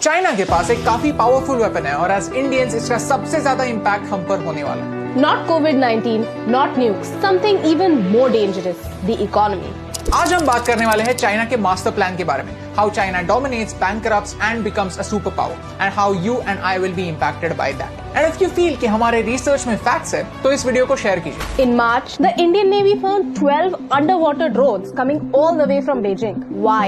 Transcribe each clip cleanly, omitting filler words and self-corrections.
China के पास एक काफी पावरफुल वेपन है और एज इंडियंस इसका सबसे ज्यादा इम्पैक्ट हम पर होने वाला है। Not COVID-19, not nukes, something even more dangerous, the economy. आज हम बात करने वाले हैं चाइना के मास्टर प्लान के बारे में, how China dominates, bankrupts and becomes a superpower, and how you and I will be impacted by that. And if you feel कि हमारे रिसर्च में फैक्ट्स है, तो इस वीडियो को शेयर कीजिए। In March, the Indian Navy found 12 underwater drones coming all the way from Beijing. Why?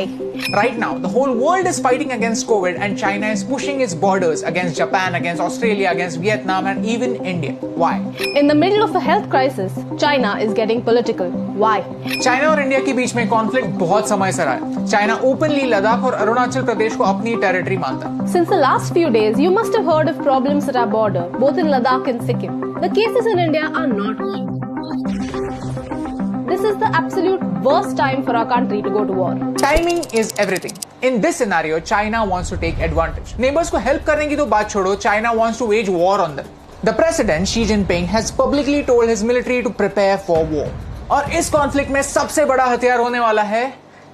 Right now, the whole world is fighting against COVID, and China is pushing its borders against Japan, against Australia, against Vietnam, and even India. Why? In the middle of a health crisis, China is getting political. Why? China और India के बीच में conflict बहुत समय से रहा है। China openly Ladakh और अरुणाचल प्रदेश को अपनी टेरिटरी मानता है। Since the last few days, you must have heard of problems at our border, both in Ladakh and Sikkim. The cases in India are not good. This is the absolute worst time for our country to go to war. Timing is everything. In this scenario, China wants to take advantage. Neighbors को help करने की तो बात छोड़ो, China wants to wage war on them. The president Xi Jinping has publicly told his military to prepare for war. और इस conflict में सबसे बड़ा हथियार होने वाला है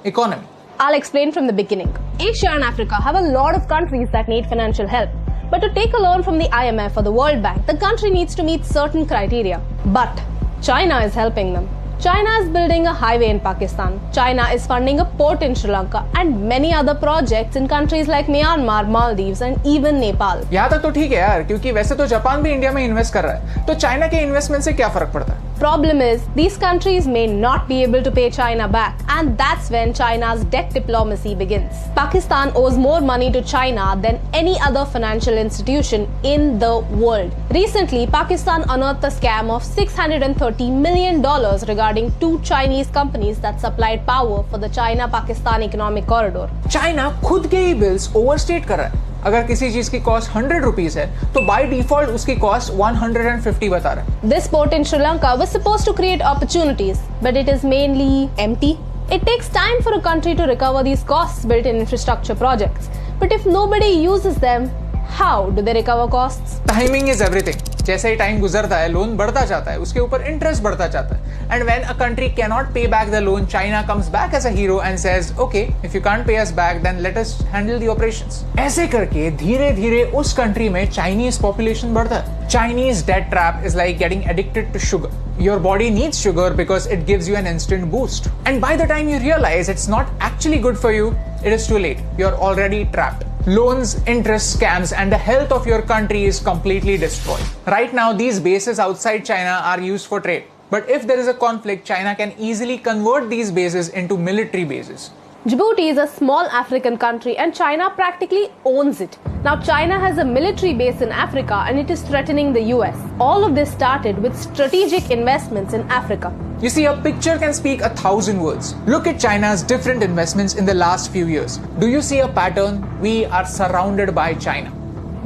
economy. I'll explain from the beginning. Asia and Africa have a lot of countries that need financial help. But to take a loan from the IMF or the World Bank, the country needs to meet certain criteria. But China is helping them. China is building a highway in Pakistan. China is funding a port in Sri Lanka and many other projects in countries like Myanmar, Maldives and even Nepal. यहाँ तक तो ठीक है यार, क्योंकि वैसे तो Japan भी इंडिया में इन्वेस्ट कर रहा है, तो चाइना के इन्वेस्टमेंट से क्या फर्क पड़ता है? Problem is, these countries may not be able to pay China back, and that's when China's debt diplomacy begins. Pakistan owes more money to China than any other financial institution in the world. Recently, Pakistan unearthed a scam of $630 million regarding two Chinese companies that supplied power for the China-Pakistan economic corridor. China खुद के ही bills overstate कर रहा है। अगर किसी चीज की cost 100 rupees है, तो बाय डिफॉल्ट उसकी कॉस्ट 150 बता रहा है। This port in Sri Lanka was supposed to create opportunities, but it is mainly empty. It takes time for a country to recover these costs built in infrastructure projects. But if nobody uses them, how do they recover costs? Timing is everything. जैसे ही time गुजरता है, loan बढ़ता जाता है, उसके ऊपर interest बढ़ता जाता है। And when a country cannot pay back the loan, China comes back as a hero and says, "Okay, if you can't pay us back, then let us handle the operations." ऐसे करके धीरे-धीरे उस country में Chinese population बढ़ता है। Chinese debt trap is like getting addicted to sugar. Your body needs sugar because it gives you an instant boost. And by the time you realize it's not actually good for you, it is too late. You're already trapped. Loans, interest, scams, and the health of your country is completely destroyed. Right now, these bases outside China are used for trade. But if there is a conflict, China can easily convert these bases into military bases. Djibouti is a small African country and China practically owns it. Now China has a military base in Africa and it is threatening the US. All of this started with strategic investments in Africa. You see, a picture can speak 1,000 words. Look at China's different investments in the last few years. Do you see a pattern? We are surrounded by China.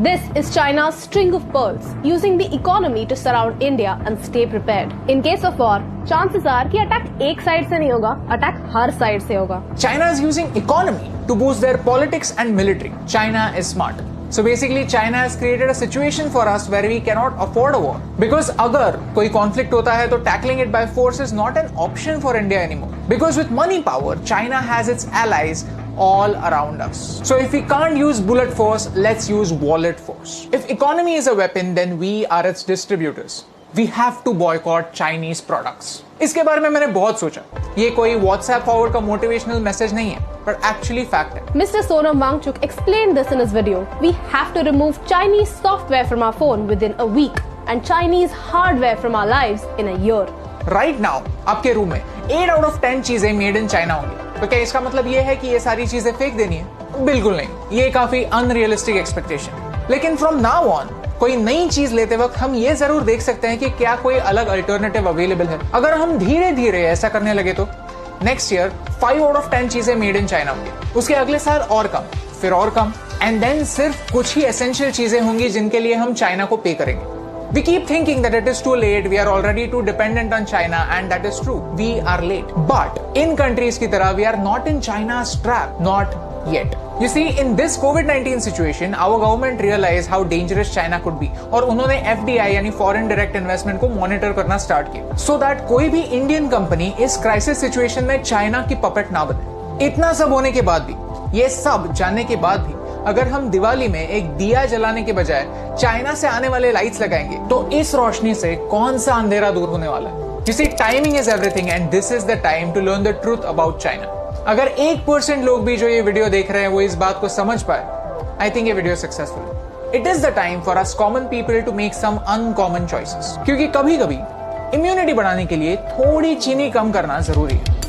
This is China's string of pearls, using the economy to surround India and stay prepared. In case of war, chances are कि attack एक side से नहीं होगा, attack हर side से होगा. China is using economy to boost their politics and military. China is smart. So basically, China has created a situation for us where we cannot afford a war. Because अगर कोई conflict होता है, तो tackling it by force is not an option for India anymore. Because with money power, China has its allies all around us. So if we can't use bullet force, let's use wallet force. If economy is a weapon, then we are its distributors. We have to boycott Chinese products. इसके बारे में मैंने बहुत सोचा। ये कोई WhatsApp forward का motivational message नहीं है, but actually fact है। Mr. Sonam Wangchuk explained this in his video. We have to remove Chinese software from our phone within a week and Chinese hardware from our lives in a year. Right now, आपके room में 8 out of 10 चीजें made in China होंगी। तो क्या इसका मतलब ये है कि ये सारी चीजें फेंक देनी है? बिल्कुल नहीं। ये काफी अनरियलिस्टिक एक्सपेक्टेशन। लेकिन फ्रॉम नाउ ऑन कोई नई चीज लेते वक्त हम ये जरूर देख सकते हैं कि क्या कोई अलग अल्टरनेटिव अवेलेबल है। अगर हम धीरे धीरे ऐसा करने लगे तो नेक्स्ट ईयर 5 out of 10 चीजें मेड इन चाइना होंगी, उसके अगले साल और कम, फिर और कम, एंड देन सिर्फ कुछ ही एसेंशियल चीजें होंगी जिनके लिए हम चाइना को पे करेंगे। We keep thinking that it is too late, we are already too dependent on China, and that is true. We are late. But in countries की तरह, we are not in China's trap. Not yet. You see, in this COVID-19 situation, our government realized how dangerous China could be, और उन्होंने FDI यानी Foreign Direct Investment को monitor करना start किया, so that कोई भी Indian company इस crisis situation में China की puppet ना बने। इतना सब होने के बाद भी, ये सब जानने के बाद भी, अगर हम दिवाली में एक दिया जलाने के बजाय चाइना से आने वाले लाइट्स लगाएंगे तो इस रोशनी से कौन सा अंधेरा दूर होने वाला है? You see, timing is everything and this is the time to learn the truth about China. अगर 1% लोग भी जो ये वीडियो देख रहे हैं वो इस बात को समझ पाए, I think ये video successful. It is the time for us common people to make some uncommon choices. क्योंकि कभी-कभी इम्यूनिटी बढ़ाने के लिए थोड़ी चीनी कम करना जरूरी है।